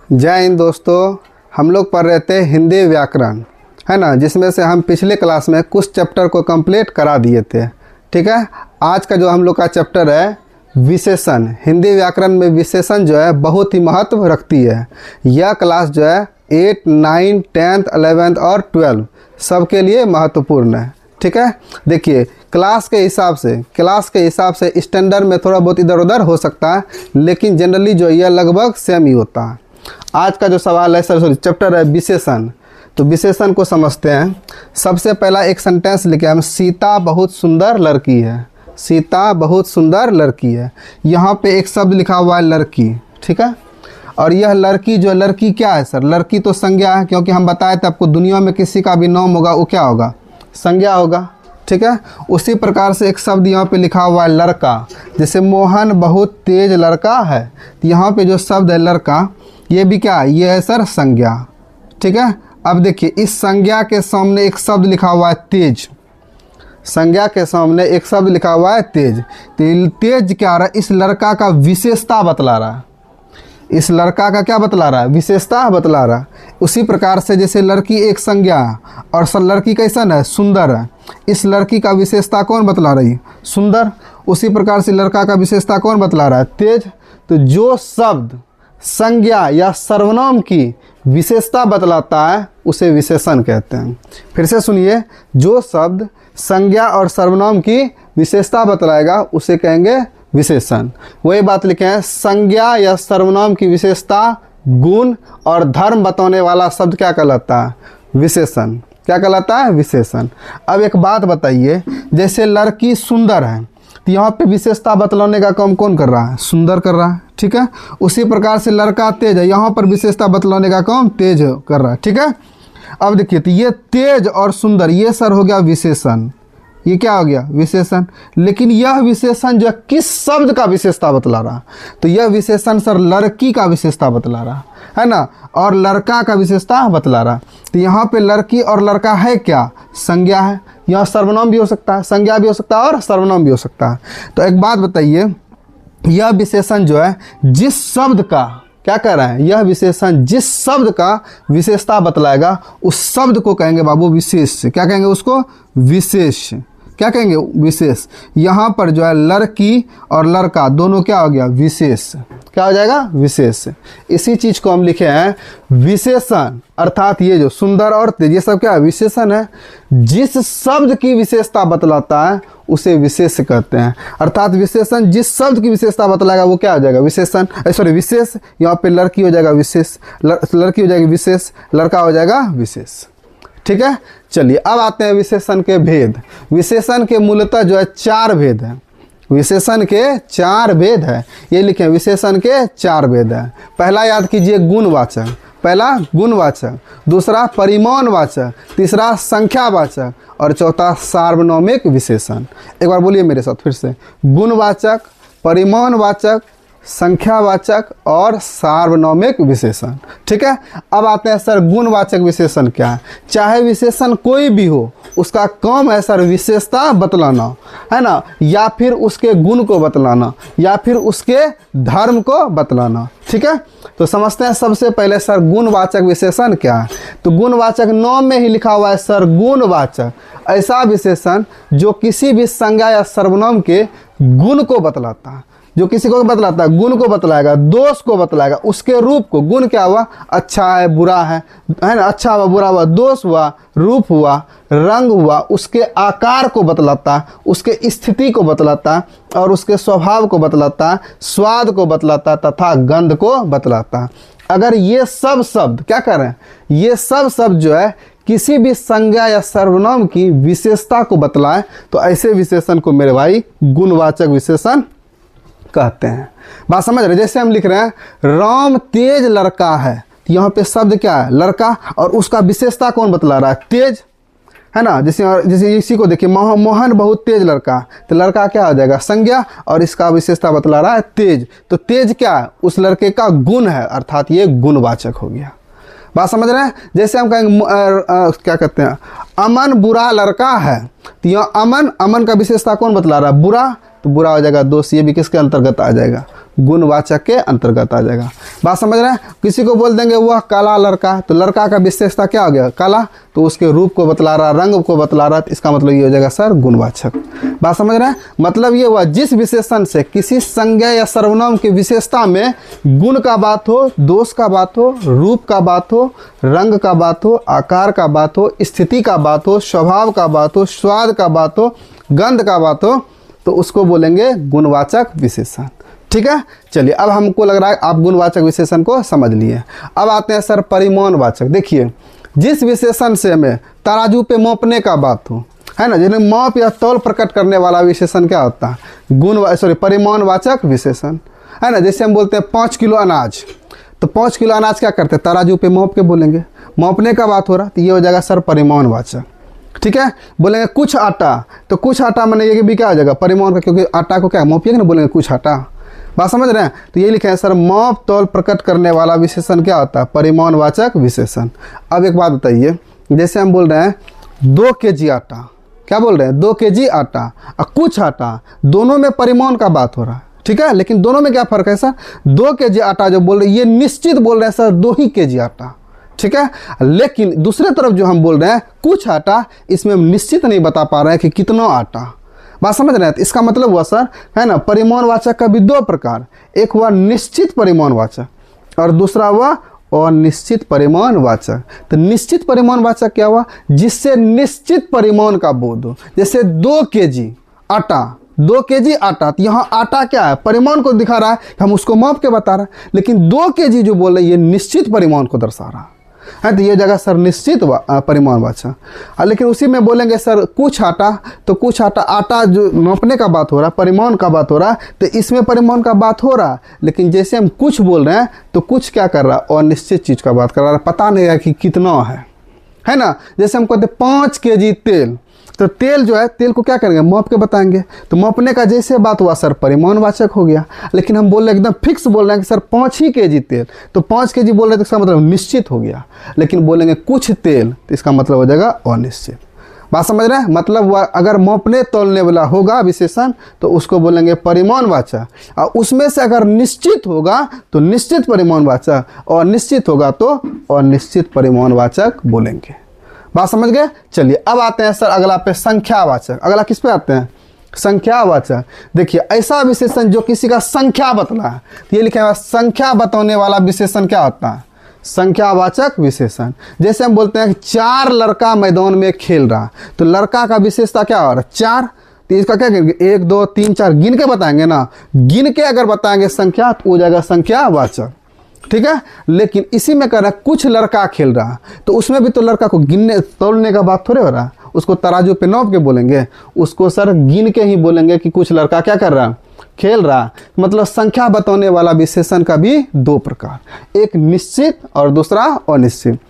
जय हिंद दोस्तों। हम लोग पढ़ रहे थे हिंदी व्याकरण, है ना, जिसमें से हम पिछले क्लास में कुछ चैप्टर को कंप्लीट करा दिए थे। ठीक है, आज का जो हम लोग का चैप्टर है विशेषण। हिंदी व्याकरण में विशेषण जो है बहुत ही महत्व रखती है। यह क्लास जो है 8, 9, 10th, 11th और 12 सबके लिए महत्वपूर्ण है। ठीक है, देखिए क्लास के हिसाब से स्टैंडर्ड में थोड़ा बहुत इधर उधर हो सकता है, लेकिन जनरली जो यह लगभग सेम ही होता है। आज का जो सवाल है चैप्टर है विशेषण। तो विशेषण को समझते हैं। सबसे पहला एक सेंटेंस लिखे हम, सीता बहुत सुंदर लड़की है। सीता बहुत सुंदर लड़की है। यहाँ पे एक शब्द लिखा हुआ है लड़की। ठीक है, और यह लड़की जो लड़की क्या है सर? लड़की तो संज्ञा है, क्योंकि हम बताए थे आपको दुनिया में किसी का भी नाम होगा वो क्या होगा? संज्ञा होगा। ठीक है, उसी प्रकार से एक शब्द यहाँ पे लिखा हुआ है लड़का। जैसे मोहन बहुत तेज लड़का है, तो यहाँ पे जो शब्द है लड़का, ये भी क्या है? ये है सर संज्ञा। ठीक है, अब देखिए इस संज्ञा के सामने एक शब्द लिखा हुआ है तेज। संज्ञा के सामने एक शब्द लिखा हुआ है तेज। तो तेज क्या आ रहा है? इस लड़का का विशेषता बतला रहा है। इस लड़का का क्या बतला रहा है? विशेषता बतला रहा है। उसी प्रकार से जैसे लड़की एक संज्ञा और सर लड़की कैसन है? सुंदर है। इस लड़की का विशेषता कौन बतला रही है? सुंदर। उसी प्रकार से लड़का का विशेषता कौन बतला रहा है? तेज। तो जो शब्द संज्ञा या सर्वनाम की विशेषता बतलाता है उसे विशेषण कहते हैं। फिर से सुनिए, जो शब्द संज्ञा और सर्वनाम की विशेषता बतलाएगा उसे कहेंगे विशेषण। वही बात लिखे हैं, संज्ञा या सर्वनाम की विशेषता, गुण और धर्म बताने वाला शब्द क्या कहलाता है? विशेषण। क्या कहलाता है? विशेषण। अब एक बात बताइए, जैसे लड़की सुंदर है, तो यहाँ पे विशेषता बतलाने का काम कौन कर रहा है? सुंदर कर रहा है। ठीक है, उसी प्रकार से लड़का तेज है, यहाँ पर विशेषता बतलाने का काम तेज कर रहा है। ठीक है, अब देखिए तो ये तेज और सुंदर ये सर हो गया विशेषण। ये क्या हो गया? विशेषण। लेकिन यह विशेषण जो किस शब्द का विशेषता बतला रहा? तो यह विशेषण सर लड़की का विशेषता बतला रहा है ना, और लड़का का विशेषता बतला रहा। तो यहाँ पे लड़की और लड़का है क्या? संज्ञा है। यहाँ सर्वनाम भी हो सकता है, संज्ञा भी हो सकता है और सर्वनाम भी हो सकता है। तो एक बात बताइए, यह विशेषण जो है जिस शब्द का क्या कह रहा है? यह विशेषण जिस शब्द का विशेषता बतलाएगा उस शब्द को कहेंगे बाबू विशेष। क्या कहेंगे उसको? विशेष। क्या कहेंगे? विशेष। यहाँ पर जो है लड़की और लड़का दोनों क्या हो गया? विशेष। क्या हो जाएगा? विशेष। इसी चीज को हम लिखे हैं विशेषण, अर्थात ये जो सुंदर और तेज ये सब क्या है? विशेषण है। जिस शब्द की विशेषता बतलाता है उसे विशेष कहते हैं। अर्थात विशेषण जिस शब्द की विशेषता बतलाएगा वो क्या हो जाएगा? विशेषण। सॉरी विशेष। यहाँ पे लड़की हो जाएगा विशेष, लड़की हो जाएगी विशेष, लड़का हो जाएगा विशेष। ठीक है, चलिए अब आते हैं विशेषण के भेद। विशेषण के मूलतः जो है 4 भेद हैं। विशेषण के 4 भेद है, ये लिखें, विशेषण के 4 भेद है। पहला याद कीजिए गुणवाचक, पहला गुणवाचक, दूसरा परिमाणवाचक, तीसरा संख्यावाचक और चौथा सार्वनामिक विशेषण। एक बार बोलिए मेरे साथ फिर से, गुणवाचक, परिमाणवाचक, संख्यावाचक और सार्वनामिक विशेषण। ठीक है, अब आते हैं सर गुणवाचक विशेषण क्या है? चाहे विशेषण कोई भी हो, उसका काम है सर विशेषता बतलाना, है ना, या फिर उसके गुण को बतलाना, या फिर उसके धर्म को बतलाना। ठीक है, तो समझते हैं सबसे पहले सर गुणवाचक विशेषण क्या है। तो गुणवाचक नाम में ही लिखा हुआ है सर गुणवाचक, ऐसा विशेषण जो किसी भी संज्ञा या सर्वनाम के गुण को बतलाता है। जो किसी को बतलाता है, गुण को बतलाएगा, दोष को बतलाएगा, उसके रूप को। गुण क्या हुआ? अच्छा है, बुरा है ना, अच्छा हुआ, बुरा हुआ। दोष हुआ, रूप हुआ, रंग हुआ, उसके आकार को बतलाता है, उसके स्थिति को बतलाता है और उसके स्वभाव को बतलाता है, स्वाद को बतलाता है तथा गंध को बतलाता है। अगर ये सब शब्द क्या कर रहे हैं? ये सब शब्द जो है किसी भी संज्ञा या सर्वनाम की विशेषता को बतलाए तो ऐसे विशेषण को मेरे भाई गुणवाचक विशेषण कहते हैं। बात समझ रहे? जैसे हम लिख रहे हैं राम तेज लड़का है, तो यहाँ पे शब्द क्या है? लड़का, और उसका विशेषता कौन बतला रहा है? तेज, है ना। जैसे इसी को देखिए, मोहन बहुत तेज लड़का, तो लड़का क्या हो जाएगा? संज्ञा, और इसका विशेषता बतला रहा है तेज। तो तेज क्या है? उस लड़के का गुण है, अर्थात ये गुणवाचक हो गया। बात समझ रहे हैं? जैसे हम कहेंगे क्या कहते हैं, अमन बुरा लड़का है, तो यहाँ अमन का विशेषता कौन बतला रहा है? बुरा। तो बुरा हो जाएगा दोष, ये भी किसके अंतर्गत आ जाएगा, गुणवाचक के अंतर्गत आ जाएगा। बात समझ रहे हैं। किसी को बोल देंगे वह काला लड़का, तो लड़का का विशेषता क्या हो गया, काला, तो उसके रूप को बतला रहा, रंग को बतला रहा, तो इसका मतलब ये हो जाएगा सर गुणवाचक। बात समझ रहे हैं। मतलब ये हुआ जिस विशेषण से किसी संज्ञा या सर्वनाम की विशेषता में गुण का बात हो, दोष का बात हो, रूप का बात हो, रंग का बात हो, आकार का बात हो, स्थिति का बात हो, स्वभाव का बात हो, स्वाद का बात हो, गंध का बात हो, तो उसको बोलेंगे गुणवाचक विशेषण। ठीक है। चलिए अब हमको लग रहा है आप गुणवाचक विशेषण को समझ लिए। अब आते हैं सर परिमाणवाचक। देखिए जिस विशेषण से हमें तराजू पे मापने का बात हो, है ना, जिन्हें माप या तौल प्रकट करने वाला विशेषण क्या होता है, परिमाणवाचक विशेषण, है ना। जैसे हम बोलते हैं 5 किलो अनाज, तो 5 किलो अनाज क्या करते हैं, तराजू पे माप के बोलेंगे, मापने का बात हो रहा, तो ये हो जाएगा सर परिमाणवाचक। ठीक है। बोलेंगे कुछ आटा, तो कुछ आटा मैंने ये भी क्या हो जाएगा परिमाण का, क्योंकि आटा को क्या मापिएगा ना, बोलेंगे कुछ आटा। बात समझ रहे हैं। तो ये लिखे हैं सर माप तौल प्रकट करने वाला विशेषण क्या होता है, परिमाणवाचक विशेषण। अब एक बात बताइए, जैसे हम बोल रहे हैं 2 kg आटा, क्या बोल रहे हैं 2 kg आटा और कुछ आटा, दोनों में परिमाण का बात हो रहा है। ठीक है। लेकिन दोनों में क्या फ़र्क है सर, 2 kg आटा जो बोल रहे हैं ये निश्चित बोल रहे हैं सर 2 ही kg आटा। ठीक है। लेकिन दूसरे तरफ जो हम बोल रहे हैं कुछ आटा, इसमें हम निश्चित नहीं बता पा रहे हैं कि कितना आटा। बात समझ रहे हैं। तो इसका मतलब हुआ सर, है ना, परिमाणवाचक का भी 2 प्रकार, एक हुआ निश्चित परिमाणवाचक और दूसरा हुआ अनिश्चित परिमाणवाचक। तो निश्चित परिमाणवाचक क्या हुआ, जिससे निश्चित परिमाण का बोध हो। जैसे 2 kg आटा, 2 kg आटा, तो यहाँ आटा क्या है, परिमाण को दिखा रहा है, हम उसको माप के बता रहे हैं। लेकिन 2 kg जो बोल रहे हैं ये निश्चित परिमाण को दर्शा रहा है, तो ये जगह सर निश्चित परिमाणवाचक। लेकिन उसी में बोलेंगे सर कुछ आटा, तो कुछ आटा, आटा जो नापने का बात हो रहा है, परिमाण का बात हो रहा है, तो इसमें परिमाण का बात हो रहा है। लेकिन जैसे हम कुछ बोल रहे हैं तो कुछ क्या कर रहा है, अनिश्चित चीज़ का बात कर रहा है, पता नहीं है कि कितना है ना। जैसे हम कहते 5 kg तेल, तो तेल जो है, तेल को क्या करेंगे, माप के बताएंगे, तो मापने का जैसे बात हुआ सर परिमाणवाचक हो गया। लेकिन हम बोल रहे हैं एकदम फिक्स बोल रहे हैं कि सर 5 ही kg तेल, तो 5 kg बोल रहे हैं तो इसका मतलब निश्चित हो गया। लेकिन बोलेंगे कुछ तेल, तो इसका मतलब हो जाएगा अनिश्चित। बात समझ रहे हैं। मतलब वह अगर मापने तोलने वाला होगा विशेषण तो उसको बोलेंगे परिमाणवाचक, और उसमें से अगर निश्चित होगा तो निश्चित परिमाणवाचक, और निश्चित होगा तो अनिश्चित परिमाणवाचक बोलेंगे। बात समझ गए। चलिए अब आते हैं सर अगला पे संख्यावाचक। अगला किस पे आते हैं, संख्यावाचक। देखिए ऐसा विशेषण जो किसी का संख्या बतला है, तो ये लिखा है संख्या बताने वाला विशेषण क्या होता है, संख्यावाचक विशेषण। जैसे हम बोलते हैं कि 4 लड़का मैदान में खेल रहा, तो लड़का का विशेषता क्या हो रहा है 4, तो इसका क्या करेंगे 1 2 3 4 गिन के बताएंगे ना, गिन के अगर बताएंगे संख्या तो हो जाएगा संख्यावाचक। ठीक है। लेकिन इसी में कह रहा है कुछ लड़का खेल रहा, तो उसमें भी तो लड़का को गिनने तोलने का बात थोड़े हो रहा है, उसको तराजू पे नाप के बोलेंगे, उसको सर गिन के ही बोलेंगे कि कुछ लड़का क्या कर रहा, खेल रहा। मतलब संख्या बताने वाला विशेषण का भी 2 प्रकार, एक निश्चित और दूसरा अनिश्चित।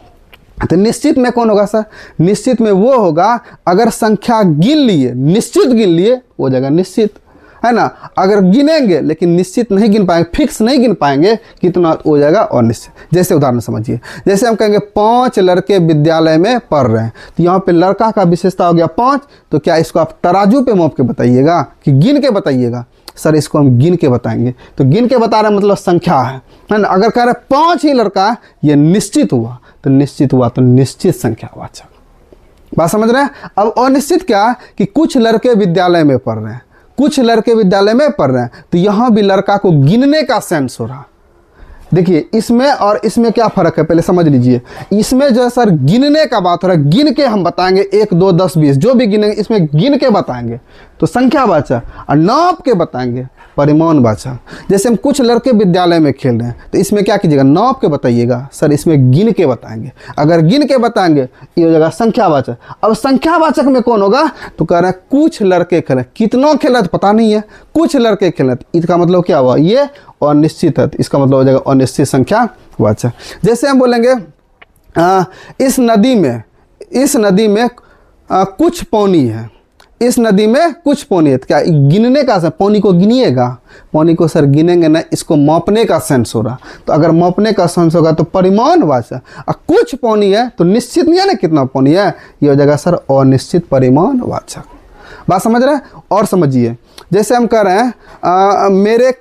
तो निश्चित में कौन होगा सर, निश्चित में वो होगा अगर संख्या गिन लिए, निश्चित गिन लिए, वो जगह निश्चित, है ना। अगर गिनेंगे लेकिन निश्चित नहीं गिन पाएंगे, फिक्स नहीं गिन पाएंगे कितना, हो जाएगा अनिश्चित। जैसे उदाहरण समझिए, जैसे हम कहेंगे 5 लड़के विद्यालय में पढ़ रहे हैं, तो यहाँ पे लड़का का विशेषता हो गया 5, तो क्या इसको आप तराजू पे माप के बताइएगा कि गिन के बताइएगा, सर इसको हम गिन के बताएंगे। तो गिन के बता रहे हैं मतलब संख्या है ना। अगर कह रहे 5 ही लड़का, ये निश्चित हुआ, तो निश्चित हुआ तो निश्चित संख्यावाचक। बात समझ रहे हैं। अब अनिश्चित क्या कि कुछ लड़के विद्यालय में पढ़ रहे हैं, कुछ लड़के विद्यालय में पढ़ रहे हैं, तो यहाँ भी लड़का को गिनने का सेंस हो रहा। देखिए इसमें और इसमें क्या फ़र्क है पहले समझ लीजिए। इसमें जो है सर गिनने का बात हो रहा है, गिन के हम बताएंगे 1 2 10 20 जो भी गिनेंगे, इसमें गिन के बताएंगे तो संख्यावाचक, और नाप के बताएंगे परिमाणवाचक। जैसे हम कुछ लड़के विद्यालय में खेल रहे हैं, तो इसमें क्या कीजिएगा, नाप के बताइएगा, सर इसमें गिन के बताएंगे। अगर गिन के बताएंगे ये हो जाएगा संख्यावाचक। अब संख्यावाचक में कौन होगा, तो कह रहे हैं कुछ लड़के खेले, कितना खेला तो पता नहीं है, कुछ लड़के खेले, इसका मतलब क्या हुआ, ये अनिश्चित है, इसका मतलब हो जाएगा अनिश्चित संख्यावाचक। जैसे हम बोलेंगे इस नदी में कुछ पानी है, इस नदी में कुछ पानी है, तो क्या गिनने का सेंस, पानी को गिनिएगा, पानी को सर गिनेंगे ना, इसको मापने का सेंस हो रहा। तो अगर मापने का सेंस होगा तो परिमाणवाचक, और कुछ पानी है तो निश्चित नहीं है ना कितना पानी है, ये हो जाएगा सर अनिश्चित परिमाणवाचक। बात समझ रहे हैं? और समझिए, जैसे हम कह रहे हैं मेरे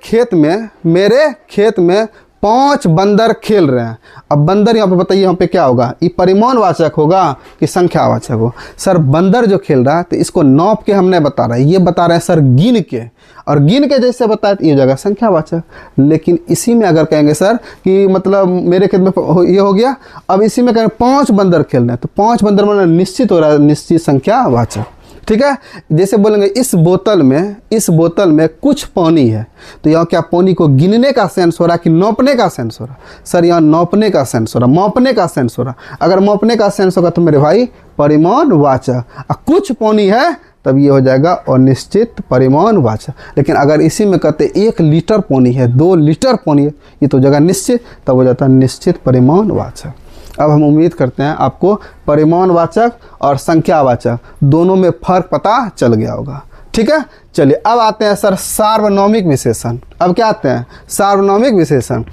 खेत में 5 बंदर खेल रहे हैं। अब बंदर यहाँ पे बताइए, यहाँ पे क्या होगा? ये परिमाणवाचक होगा कि संख्यावाचक हो? सर बंदर जो खेल रहा है तो इसको नाप के हमने बता रहा है, ये बता रहे हैं सर गिन के, और गिन के जैसे बताया तो ये हो जाएगा संख्यावाचक। लेकिन इसी में अगर कहेंगे सर कि मतलब मेरे खेत में ये हो गया, अब इसी में कहेंगे 5 बंदर खेल रहे हैं, तो 5 बंदर मतलब निश्चित हो रहा है, निश्चित संख्यावाचक। ठीक है, जैसे बोलेंगे इस बोतल में कुछ पानी है, तो यहाँ क्या पानी को गिनने का सेंस हो रहा है कि नापने का सेंस हो रहा है? सर यहाँ नापने का सेंस हो रहा, मापने का सेंस हो रहा। अगर मापने का सेंस होगा तो मेरे भाई परिमाणवाचक, कुछ पानी है तब ये हो जाएगा अनिश्चित परिमाणवाचक। लेकिन अगर इसी में कहते 1 लीटर पानी है, 2 लीटर पानी है, ये तो जगह निश्चित, तब हो जाता है निश्चित परिमाणवाचक। अब हम उम्मीद करते हैं आपको परिमाणवाचक और संख्यावाचक दोनों में फ़र्क पता चल गया होगा। ठीक है, चलिए अब आते हैं सर सार्वनामिक विशेषण। अब क्या आते हैं? सार्वनामिक विशेषण।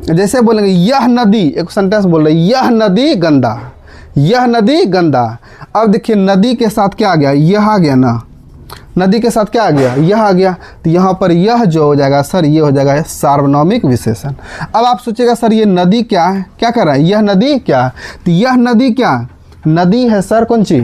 जैसे बोलेंगे यह नदी, एक सेंटेंस बोल रहे यह नदी गंदा, यह नदी गंदा। अब देखिए नदी के साथ क्या आ गया? यह आ गया ना, नदी के साथ क्या आ गया? यह आ गया, तो यहाँ पर यह जो हो जाएगा सर ये हो जाएगा सार्वनामिक विशेषण। अब आप सोचिएगा सर ये नदी क्या है, क्या कर रहा है? यह नदी क्या है? तो यह नदी क्या नदी है सर? कौन सी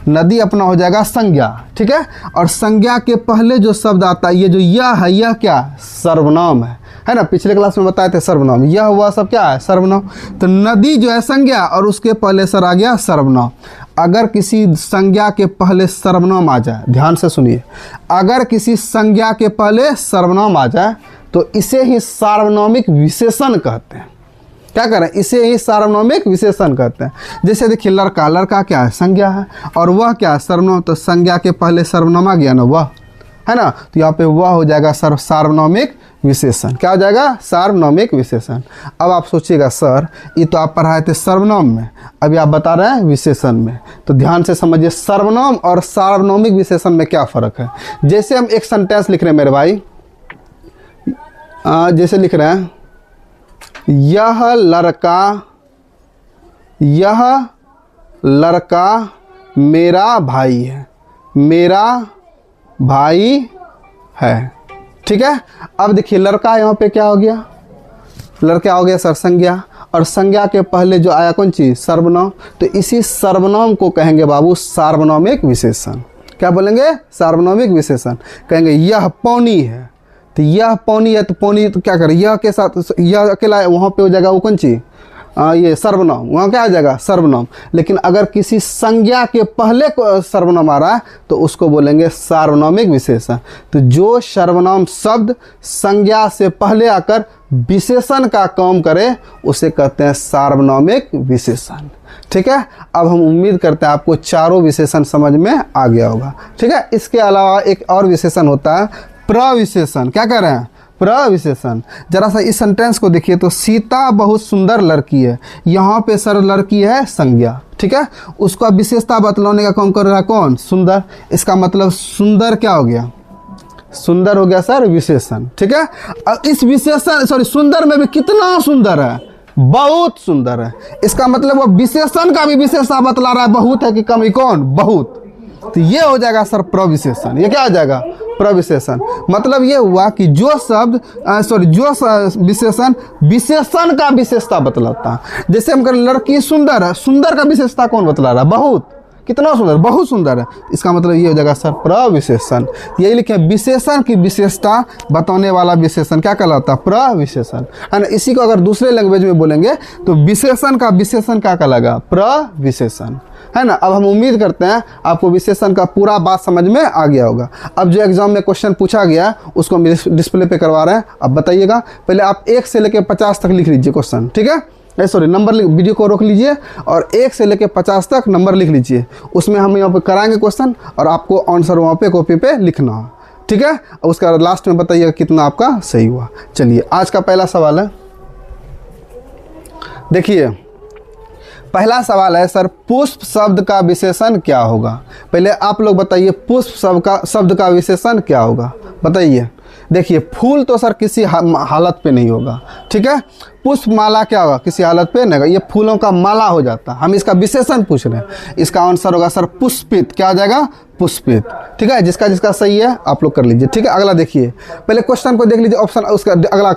नदी? अपना हो जाएगा संज्ञा। ठीक है, और संज्ञा के पहले जो शब्द आता है ये जो यह है, यह क्या? सर्वनाम है ना? पिछले क्लास में बताए थे सर्वनाम, यह हुआ सब क्या है? सर्वनाम। तो नदी जो है संज्ञा और उसके पहले सर आ गया सर्वनाम। अगर किसी संज्ञा के पहले सर्वनाम आ जाए, ध्यान से सुनिए, अगर किसी संज्ञा के पहले सर्वनाम आ जाए तो इसे ही सार्वनामिक विशेषण कहते हैं। क्या करें? इसे ही सार्वनामिक विशेषण कहते हैं। जैसे देखिए लड़का, लड़का क्या है? संज्ञा है, और वह क्या है? सर्वनाम। तो संज्ञा के पहले सर्वनाम आ गया ना, वह है ना, तो यहाँ पे वह हो जाएगा सार्वनामिक विशेषण। क्या हो जाएगा? सार्वनामिक विशेषण। अब आप सोचिएगा सर ये तो आप पढ़ाए थे सर्वनाम में, अभी आप बता रहे हैं विशेषण में, तो ध्यान से समझिए सर्वनाम और सार्वनामिक विशेषण में क्या फ़र्क है। जैसे हम एक सेंटेंस लिख रहे हैं मेरे भाई, जैसे लिख रहे हैं यह लड़का मेरा भाई है, मेरा भाई है। ठीक है, अब देखिए लड़का यहाँ पे क्या हो गया? लड़का हो गया सर संज्ञा, और संज्ञा के पहले जो आया कौन चीज़? सर्वनाम। तो इसी सर्वनाम को कहेंगे बाबू सार्वनामिक विशेषण। क्या बोलेंगे? सार्वनामिक विशेषण। कहेंगे यह पानी है, तो यह पानी है, तो पानी तो क्या करें? यह के साथ यह अकेला है, वहाँ पे हो जाएगा वो कौन चीज़? ये सर्वनाम, वहाँ क्या आ जाएगा? सर्वनाम। लेकिन अगर किसी संज्ञा के पहले सर्वनाम आ रहा है तो उसको बोलेंगे सार्वनामिक विशेषण। तो जो सर्वनाम शब्द संज्ञा से पहले आकर विशेषण का काम करे उसे कहते हैं सार्वनामिक विशेषण। ठीक है, अब हम उम्मीद करते हैं आपको चारों विशेषण समझ में आ गया होगा। ठीक है, इसके अलावा एक और विशेषण होता है प्रविशेषण। क्या कह रहे हैं? प्रविशेषण। जरा सा इस सेंटेंस को देखिए, तो सीता बहुत सुंदर लड़की है, यहाँ पे सर लड़की है संज्ञा। ठीक है, उसका विशेषता बतलाने का काम कर रहा है कौन? सुंदर। इसका मतलब सुंदर क्या हो गया? सुंदर हो गया सर विशेषण। ठीक है, अब इस विशेषण सुंदर में भी कितना सुंदर है? बहुत सुंदर है। इसका मतलब वो विशेषण का भी विशेषता बतला रहा है, बहुत है कि कम ही? कौन? बहुत। तो ये हो जाएगा सर प्रविशेषण। ये क्या हो जाएगा? प्रविशेषण। मतलब ये हुआ कि जो शब्द जो विशेषण विशेषण का विशेषता बतलाता है। जैसे हम कहें लड़की सुंदर है, सुंदर का विशेषता कौन बतला रहा है? बहुत। कितना सुंदर? बहुत सुंदर है। इसका मतलब ये हो जाएगा सर प्रविशेषण। यही लिखे विशेषण की विशेषता बताने वाला विशेषण क्या कहलाता है? प्रविशेषण, है ना। इसी को अगर दूसरे लैंग्वेज में बोलेंगे तो विशेषण का विशेषण क्या कहलाएगा? प्रविशेषण, है ना। अब हम उम्मीद करते हैं आपको विशेषण का पूरा बात समझ में आ गया होगा। अब जो एग्जाम में क्वेश्चन पूछा गया उसको हम डिस्प्ले पे करवा रहे हैं, अब बताइएगा। पहले आप 1 से लेकर 50 तक लिख लीजिए क्वेश्चन। ठीक है, सॉरी नंबर, वीडियो को रोक लीजिए और 1 से लेकर 50 तक नंबर लिख लीजिए। उसमें हम यहाँ पे कराएंगे क्वेश्चन और आपको आंसर वहाँ पे कॉपी पे लिखना है। ठीक है, और उसका लास्ट में बताइएगा कितना आपका सही हुआ। चलिए आज का पहला सवाल है, देखिए पहला सवाल है सर पुष्प शब्द का विशेषण क्या होगा? पहले आप लोग बताइए पुष्प शब्द का विशेषण क्या होगा, बताइए। देखिए फूल तो सर किसी हालत पे नहीं होगा। ठीक है, पुष्प माला क्या होगा? किसी हालत पे नहीं होगा, ये फूलों का माला हो जाता। हम इसका विशेषण पूछ रहे हैं, इसका आंसर होगा सर पुष्पित। क्या हो जाएगा? पुष्पित। ठीक है, जिसका जिसका सही है आप लोग कर लीजिए। ठीक है, अगला देखिए, पहले क्वेश्चन को देख लीजिए, ऑप्शन उसका अगला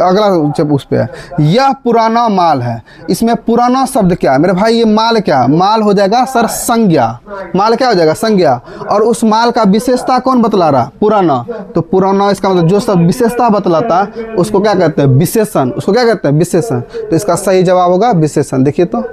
अगला जब उस पे है, यह पुराना माल है। इसमें पुराना शब्द क्या है मेरे भाई? ये माल क्या? माल हो जाएगा सर संज्ञा। माल क्या हो जाएगा? संज्ञा। और उस माल का विशेषता कौन बतला रहा? पुराना। तो पुराना इसका मतलब जो सब विशेषता बतलाता उसको क्या कहते हैं? विशेषण। उसको क्या कहते हैं? विशेषण। तो इसका सही जवाब होगा विशेषण। देखिए तो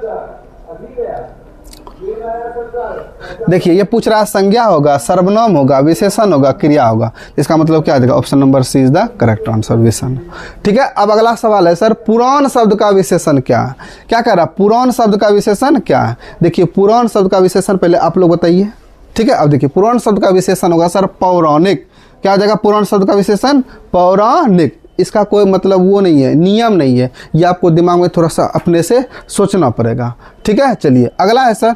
देखिए, ये पूछ रहा है संज्ञा होगा, सर्वनाम होगा, विशेषण होगा, क्रिया होगा। इसका मतलब क्या देगा? Option number C is the correct answer, विशेषण। ठीक है, अब अगला सवाल है सर, पुरान शब्द का विशेषण क्या है? क्या कह रहा है? पुरान शब्द का विशेषण क्या है? देखिए, पुरान शब्द का विशेषण पहले आप लोग बताइए। ठीक है, अब देखिए, पुरान शब्द का विशेषण होगा सर पौराणिक। क्या हो जाएगा पुरान शब्द का विशेषण? पौराणिक। इसका कोई मतलब वो नहीं है, नियम नहीं है, ये आपको दिमाग में थोड़ा सा अपने से सोचना पड़ेगा। ठीक है, चलिए अगला है सर,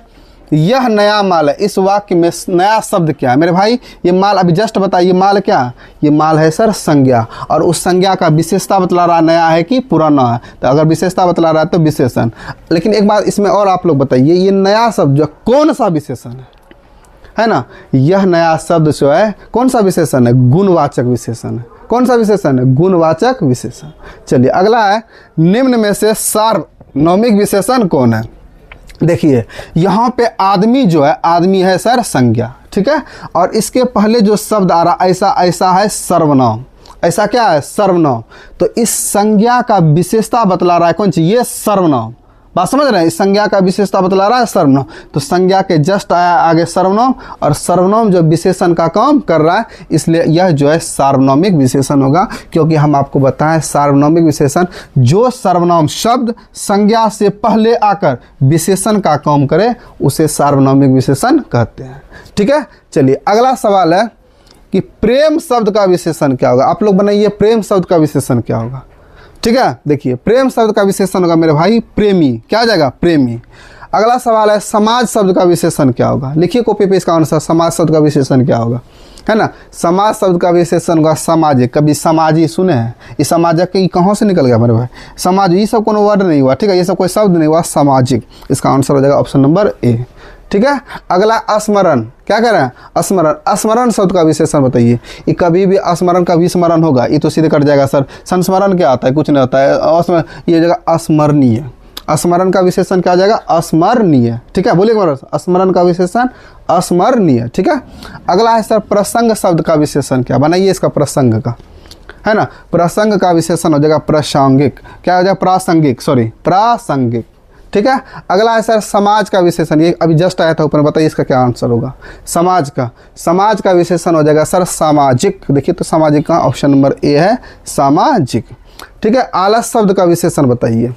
यह नया माल है। इस वाक्य में नया शब्द क्या है मेरे भाई? ये माल अभी जस्ट बताइए, माल क्या? ये माल है सर संज्ञा। और उस संज्ञा का विशेषता बतला रहा नया है कि पुराना है। तो अगर विशेषता बतला रहा है तो विशेषण। लेकिन एक बात इसमें और आप लोग बताइए, ये नया शब्द जो कौन सा विशेषण है ना? यह नया शब्द जो है कौन सा विशेषण है? गुणवाचक विशेषण है। कौन सा विशेषण है? गुणवाचक विशेषण। चलिए अगला है, निम्न में से सार्वनामिक विशेषण कौन है? देखिए, यहाँ पे आदमी जो है, आदमी है सर संज्ञा। ठीक है, और इसके पहले जो शब्द आ रहा ऐसा ऐसा है सर्वनाम। ऐसा क्या है? सर्वनाम। तो इस संज्ञा का विशेषता बतला रहा है कौन सी? ये सर्वनाम। बात समझ रहे हैं? इस संज्ञा का विशेषता बतला रहा है सर्वनाम। तो संज्ञा के जस्ट आया आगे सर्वनाम, और सर्वनाम जो विशेषण का काम कर रहा है, इसलिए यह जो है सार्वनामिक विशेषण होगा। क्योंकि हम आपको बताएं, सार्वनामिक विशेषण जो सर्वनाम शब्द संज्ञा से पहले आकर विशेषण का काम करे उसे सार्वनामिक विशेषण कहते हैं। ठीक है, चलिए अगला सवाल है कि प्रेम शब्द का विशेषण क्या होगा? आप लोग बनाइए, प्रेम शब्द का विशेषण क्या होगा? ठीक है, देखिए, प्रेम शब्द का विशेषण होगा मेरे भाई प्रेमी। क्या आ जाएगा? प्रेमी। अगला सवाल है, समाज शब्द का विशेषण क्या होगा? लिखिए कॉपी पे इसका आंसर, समाज शब्द का विशेषण क्या होगा? है ना, समाज शब्द का विशेषण होगा सामाजिक। कभी समाजी सुने हैं? इस सामाजिक की कहाँ से निकल गया मेरे भाई? समाज, ये सब कोनो वर्ड नहीं हुआ। ठीक है, ये सब कोई शब्द नहीं हुआ, सामाजिक। इसका आंसर हो जाएगा ऑप्शन नंबर ए। ठीक है, अगला स्मरण। क्या कह रहे हैं? स्मरण। स्मरण शब्द का विशेषण बताइए। ये कभी भी स्मरण का विस्मरण होगा, ये तो सीधे कट जाएगा सर। संस्मरण क्या आता है? कुछ नहीं होता है। ये जगह अस्मरणीय। स्मरण का विशेषण क्या आ जाएगा? स्मरणीय। ठीक है, बोलिए स्मरण का विशेषण स्मरणीय। ठीक है, अगला है सर प्रसंग शब्द का विशेषण क्या? बनाइए इसका प्रसंग का, है ना। प्रसंग का विशेषण हो जाएगा प्रासंगिक। क्या हो जाएगा? प्रासंगिक, सॉरी प्रासंगिक। ठीक है, अगला है सर समाज का विशेषण। ये अभी जस्ट आया था ऊपर, बताइए इसका क्या आंसर होगा? समाज का विशेषण हो जाएगा सर सामाजिक। देखिए तो सामाजिक का ऑप्शन नंबर ए है, सामाजिक। ठीक है, आलस शब्द का विशेषण बताइए।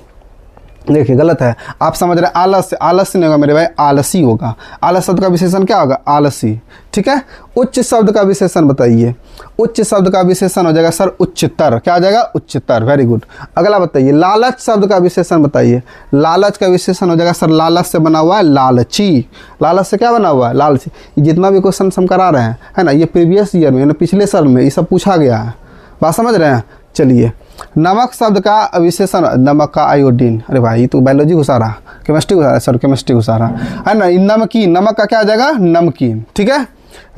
देखिए गलत है, आप समझ रहे हैं आलस्य। आलस्य नहीं होगा मेरे भाई, आलसी होगा। आलस शब्द का विशेषण क्या होगा? आलसी। ठीक है, उच्च शब्द का विशेषण बताइए। उच्च शब्द का विशेषण हो जाएगा सर उच्चतर। क्या हो जाएगा? उच्चतर। Very good. अगला बताइए, लालच शब्द का विशेषण बताइए। लालच का विशेषण हो जाएगा सर, लालच से बना हुआ है लालची। लालच से क्या बना हुआ है? लालची। जितना भी क्वेश्चन हम करा रहे हैं, है ना, ये प्रीवियस ईयर में, पिछले साल में ये सब पूछा गया है। बात समझ रहे हैं? चलिए, नमक शब्द का विशेषण, नमक का आयोडीन। अरे भाई तो बायोलॉजी घुसा रहा, केमिस्ट्री घुसा रहा, सॉरी केमिस्ट्री घुसा रहा है ना। नमकीन, नमक का क्या आ जाएगा? नमकीन। ठीक है,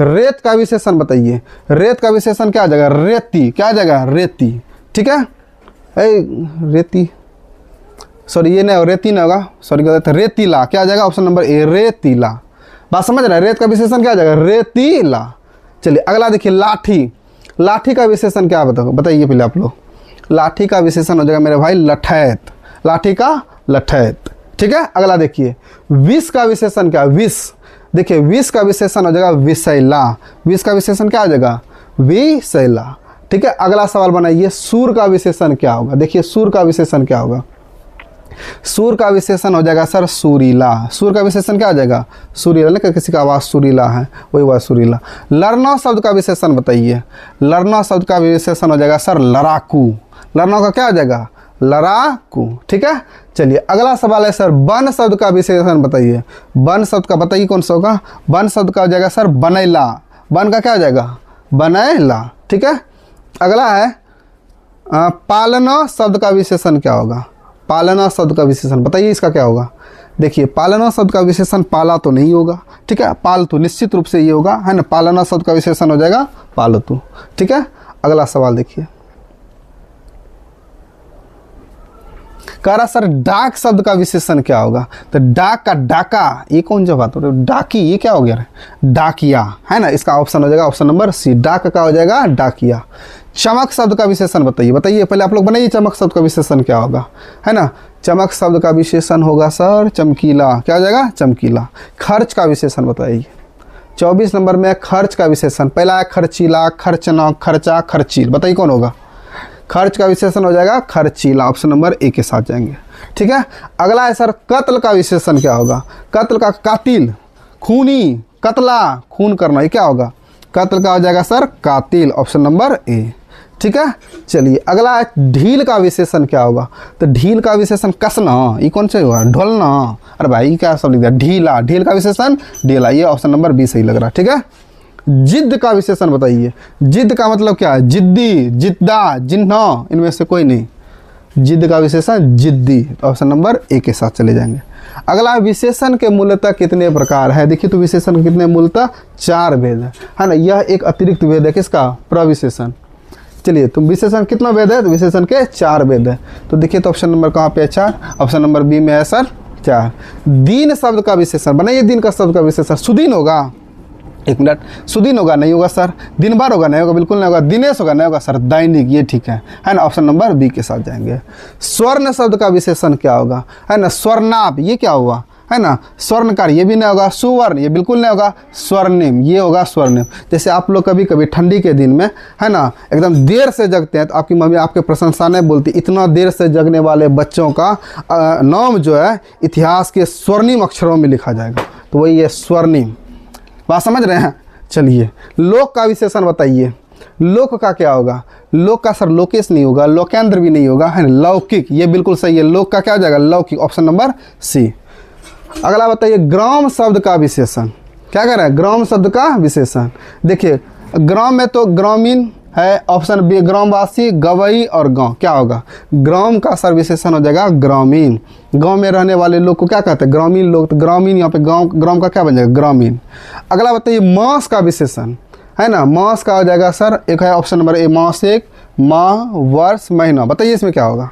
रेत का विशेषण बताइए। रेत का विशेषण क्या आ जाएगा? रेती। क्या आ जाएगा? रेती। ठीक है, रेती, सॉरी ये नहीं, रेती नहीं होगा, सॉरी गलत है, रेतीला। क्या आ जाएगा? ऑप्शन नंबर ए, रेतीला। बात समझ रहे हैं? रेत का विशेषण क्या आ जाएगा? रेतीला। चलिए अगला देखिए, लाठी। लाठी का विशेषण क्या बताइए पहले आप लोग। लाठी का विशेषण हो जाएगा मेरे भाई लठैत। लाठी का लठैत। ठीक है, अगला देखिए, विष का विशेषण क्या? विष। देखिए विष का विशेषण हो जाएगा विषैला। विष का विशेषण क्या हो जाएगा? विषैला। ठीक है, अगला सवाल बनाइए, सूर का विशेषण क्या होगा? देखिए सूर का विशेषण क्या होगा? सूर का विशेषण हो जाएगा सर सुरीला। सूर का विशेषण क्या हो जाएगा? सुरीला। लेकिन किसी का आवाज़ सुरीला है, वही हुआ सुरीला। लरना शब्द का विशेषण बताइए। लरना शब्द का विशेषण हो जाएगा सर लड़ाकू। लरना का क्या हो जाएगा? लड़ाकू। ठीक है, चलिए अगला सवाल है सर, वन शब्द का विशेषण बताइए। वन शब्द का बताइए कौन सा होगा? वन शब्द का हो जाएगा सर बनैला। वन का क्या हो जाएगा? बनैला। ठीक है, अगला है पालना शब्द का विशेषण क्या होगा? पालना शब्द का विशेषण बताइए इसका क्या होगा। देखिए पालना शब्द का विशेषण पाला तो नहीं होगा, ठीक है, पालतू निश्चित रूप से ये होगा, है ना। पालना शब्द का विशेषण हो जाएगा पालतू, ठीक है। अगला सवाल देखिए, कह रहा सर डाक शब्द का विशेषण क्या होगा। तो डाक का डाका, ये कौन सा बात हो रही है, डाकी, ये क्या हो गया, डाकिया, है ना। इसका ऑप्शन हो जाएगा ऑप्शन नंबर सी, डाक का हो जाएगा डाकिया। चमक शब्द का विशेषण बताइए, बताइए पहले आप लोग बनाइए चमक शब्द का विशेषण क्या होगा, है ना। चमक शब्द का विशेषण होगा सर चमकीला, क्या हो जाएगा चमकीला। खर्च का विशेषण बताइए, 24 नंबर में खर्च का विशेषण पहला है खर्चीला, खर्चना, खर्चा, खर्चील, बताइए कौन होगा। खर्च का विशेषण हो जाएगा खर्चीला, ऑप्शन नंबर ए के साथ जाएंगे, ठीक है। अगला है सर कत्ल का विशेषण क्या होगा। कत्ल का कातिल, खूनी, कतला, खून करना, ये क्या होगा। कत्ल का हो जाएगा सर कातिल, ऑप्शन नंबर ए, ठीक है। चलिए अगला है ढील का विशेषण क्या होगा। तो ढील का विशेषण कसना, ये कौन सा होगा, ढोलना, अरे भाई क्या सब लिख दिया, ढीला, ढील का विशेषण ढीला, ये ऑप्शन नंबर बी सही लग रहा है, ठीक है। जिद्द का विशेषण बताइए। जिद्द का मतलब क्या है, जिद्दी, जिद्दा, जिन्ना, इनमें से कोई नहीं। जिद्द का विशेषण जिद्दी, ऑप्शन नंबर ए के साथ चले जाएंगे। अगला विशेषण के मूलतः कितने प्रकार है। देखिए तो विशेषण के कितने मूलतः 4 भेद है ना। यह एक अतिरिक्त भेद है किसका, प्रविशेषण। चलिए तो विशेषण कितना भेद है, तो विशेषण के 4 भेद है। तो देखिए तो ऑप्शन नंबर कहाँ पे है 4, ऑप्शन नंबर बी में है सर 4। दीन शब्द का विशेषण बनाइए, दिन का शब्द का विशेषण सुदीन होगा, एक मिनट, सुदीन होगा नहीं होगा सर, दिन भर होगा नहीं होगा, बिल्कुल नहीं होगा, दिनेश होगा नहीं होगा सर, दैनिक, ये ठीक है ना, ऑप्शन नंबर बी के साथ जाएंगे। स्वर्ण शब्द का विशेषण क्या होगा, है ना, स्वर्णाभ, ये क्या हुआ, है ना, स्वर्णकार, ये भी नहीं होगा, सुवर्ण, ये बिल्कुल नहीं होगा, स्वर्णिम, ये होगा स्वर्णिम। जैसे आप लोग कभी कभी ठंडी के दिन में, है ना, एकदम देर से जगते हैं तो आपकी मम्मी आपके प्रशंसा नहीं बोलती, इतना देर से जगने वाले बच्चों का नाम जो है इतिहास के स्वर्णिम अक्षरों में लिखा जाएगा, तो वही है स्वर्णिम। बात समझ रहे हैं। चलिए लोक का विशेषण बताइए। लोक का क्या होगा, लोक का सर लोकेश नहीं होगा, लोकेंद्र भी नहीं होगा, है ना, लौकिक, ये बिल्कुल सही है। लोक का क्या हो जाएगा, लौकिक, ऑप्शन नंबर सी। अगला बताइए ग्राम शब्द का विशेषण क्या कह रहा है, ग्राम शब्द का विशेषण। देखिए ग्राम में तो ग्रामीण है, ऑप्शन बी ग्रामवासी, गवई और गांव, क्या होगा, ग्राम का सर विशेषण हो जाएगा ग्रामीण। गांव में रहने वाले लोग को क्या कहते हैं, ग्रामीण लोग, तो ग्रामीण यहाँ पे गांव, ग्राम का क्या बन जाएगा, ग्रामीण। अगला बताइए मास का विशेषण, है ना, मास का हो जाएगा सर, एक है ऑप्शन नंबर ए मासिक, माह, वर्ष, महीना, बताइए इसमें क्या होगा।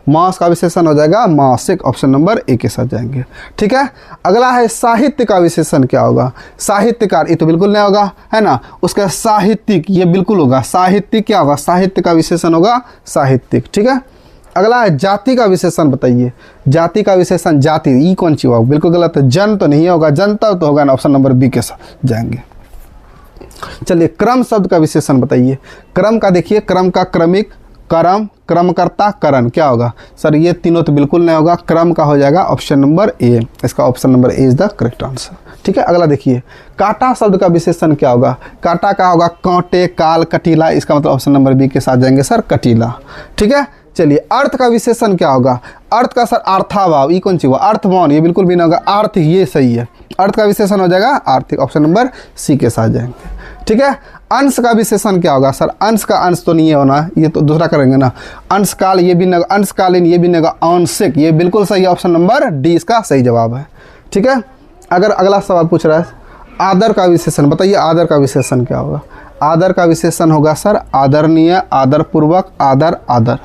मास का विशेषण हो जाएगा मासिक, ऑप्शन नंबर ए के साथ जाएंगे, ठीक है। अगला है साहित्य का विशेषण क्या होगा। साहित्यकार, ये तो बिल्कुल नहीं होगा, है ना, उसका साहित्यिक, ये बिल्कुल होगा, साहित्यिक क्या होगा, साहित्य का विशेषण होगा साहित्यिक, ठीक है। अगला है जाति का विशेषण बताइए। जाति का विशेषण जाति, ये कौन सी होगा, बिल्कुल गलत है, जन तो नहीं होगा, जनता तो होगा ना, ऑप्शन नंबर बी के साथ जाएंगे। चलिए क्रम शब्द का विशेषण बताइए। क्रम का देखिए, क्रम का क्रमिक, क्रम, क्रमकर्ता, करण, क्या होगा सर, ये तीनों तो बिल्कुल नहीं होगा, क्रम का हो जाएगा ऑप्शन नंबर ए, इसका option number A is the correct answer, ठीक है। अगला देखिए कांटा शब्द का विशेषण क्या होगा। कांटा का होगा कांटे, काल, कटीला, इसका मतलब ऑप्शन नंबर बी के साथ जाएंगे सर कटीला, ठीक है। चलिए अर्थ का विशेषण क्या होगा। अर्थ का सर अर्थाभाव, ये कौन सी हुआ, अर्थवान, ये बिल्कुल भी नहीं होगा, आर्थिक, ये सही है। अर्थ का विशेषण हो जाएगा आर्थिक, ऑप्शन नंबर सी के साथ जाएंगे, ठीक है। अंश का विशेषण क्या होगा सर। अंश का अंश तो नहीं होना, ये तो दूसरा करेंगे ना। अंशकाल, ये भी नहीं, अंशकालीन, ये भी नहीं, आंशिक, ये बिल्कुल सही है, ऑप्शन नंबर डी इसका सही जवाब है, ठीक है। अगर अगला सवाल पूछ रहा है आदर का विशेषण बताइए। आदर का विशेषण क्या होगा। आदर का विशेषण होगा सर आदरणीय, आदरपूर्वक, आदर, आदर,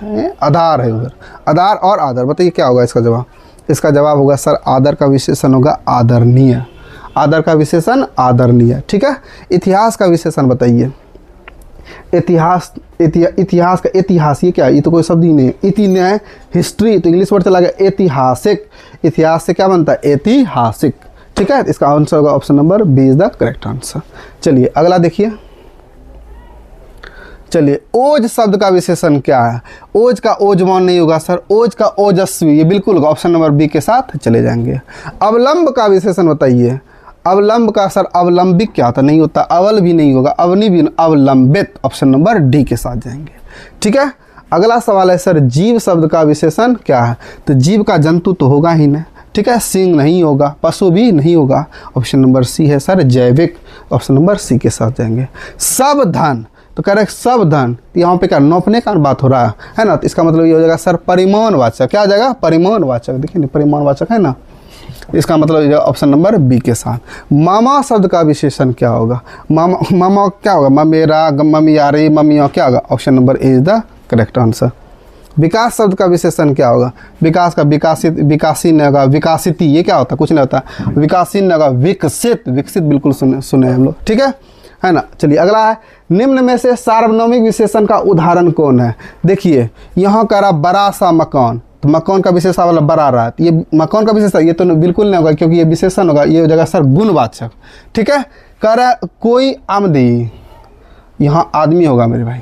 आधार है उधर, आधार और आदर, बताइए क्या होगा इसका जवाब। इसका जवाब होगा सर आदर का विशेषण होगा आदरणीय। आदर का विशेषण आदरणीय, ठीक है। इतिहास का विशेषण बताइए। इतिहास, इतिहास का इतिहास, ये क्या है, ये तो कोई शब्द ही नहीं है। इति न्याय, हिस्ट्री, तो इंग्लिश वर्ड चला गया ऐतिहासिक। इतिहास से क्या बनता है, ऐतिहासिक, ठीक है। इसका आंसर होगा option number B is the correct answer. चलिए अगला देखिए। चलिए ओज शब्द का विशेषण क्या है। ओज का ओजवान नहीं होगा सर, ओज का ओजस्वी, ये बिल्कुल होगा, ऑप्शन नंबर बी के साथ चले जाएंगे। अवलंब का विशेषण बताइए। अवलंब का सर अवलंबिक क्या होता, नहीं होता, अवल भी नहीं होगा, अवनी भी, अवलंबित, ऑप्शन नंबर डी के साथ जाएंगे, ठीक है। अगला सवाल है सर जीव शब्द का विशेषण क्या है। तो जीव का जंतु तो होगा ही नहीं, ठीक है, सिंह नहीं होगा, पशु भी नहीं होगा, ऑप्शन नंबर सी है सर जैविक, ऑप्शन नंबर सी के साथ जाएंगे। सब धन, तो कह रहे हैं सब धन, यहाँ पे क्या नौपने का बात हो रहा है ना, तो इसका मतलब ये हो जाएगा सर परिमाणवाचक। क्या हो जाएगा? परिमाणवाचक। देखिए ना परिमाणवाचक है ना, इसका मतलब ये ऑप्शन नंबर बी के साथ। मामा शब्द का विशेषण क्या होगा? मामा, मामा क्या होगा? ममेरा, ममियारी, ममिया, क्या होगा? Option number A is the correct answer. विकास शब्द का विशेषण क्या होगा? विकास का विकासित, विकासी नहीं होगा, विकासिती, ये क्या होता है? कुछ नहीं होता, विकासी नहीं होगा, विकसित। विकसित बिल्कुल सुने हम लोग, ठीक है ना। चलिए अगला है, निम्न में से सार्वनामिक विशेषण का उदाहरण कौन है? देखिए यहाँ कह रहा बड़ा सा मकान, तो मकान का विशेषण वाला बड़ा रहा, तो ये मकान का विशेषण ये तो बिल्कुल नहीं होगा क्योंकि ये विशेषण होगा, ये हो जाएगा सर गुणवाचक, ठीक है। कह रहा है कोई आमदी, यहाँ आदमी होगा मेरे भाई,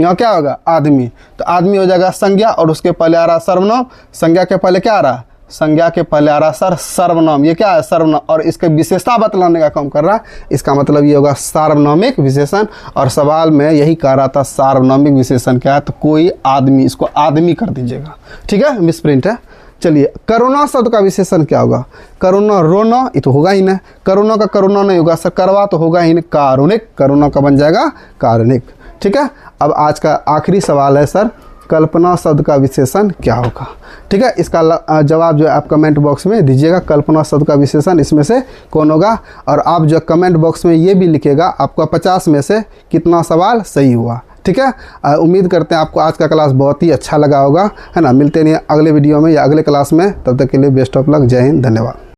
यहाँ क्या होगा? आदमी, तो आदमी हो जाएगा संज्ञा और उसके पहले आ रहा सर्वनाम, संज्ञा के पहले क्या आ रहा? संज्ञा के पहले आ रहा सर सर्वनाम, ये क्या है? सर्वनाम, और इसके विशेषता बतलाने का काम कर रहा है, इसका मतलब ये होगा सार्वनामिक विशेषण। और सवाल में यही कह रहा था सार्वनामिक विशेषण क्या है, तो कोई आदमी, इसको आदमी कर दीजिएगा, ठीक है, मिसप्रिंट है। चलिए करुणा शब्द का विशेषण क्या होगा? करुणा, रोना, ये तो होगा ही नहीं, करुणा का करुणा नहीं होगा सर, करवा तो होगा ही नहीं, कारुणिक, करुणा का बन जाएगा कारुणिक, ठीक है। अब आज का आखिरी सवाल है सर, कल्पना शब्द का विशेषण क्या होगा? ठीक है, इसका जवाब जो है आप कमेंट बॉक्स में दीजिएगा, कल्पना शब्द का विशेषण इसमें से कौन होगा। और आप जो कमेंट बॉक्स में ये भी लिखिएगा आपका 50 में से कितना सवाल सही हुआ, ठीक है। उम्मीद करते हैं आपको आज का क्लास बहुत ही अच्छा लगा होगा, है ना। मिलते नहीं अगले वीडियो में या अगले क्लास में, तब तक के लिए बेस्ट ऑफ लक, जय हिंद, धन्यवाद।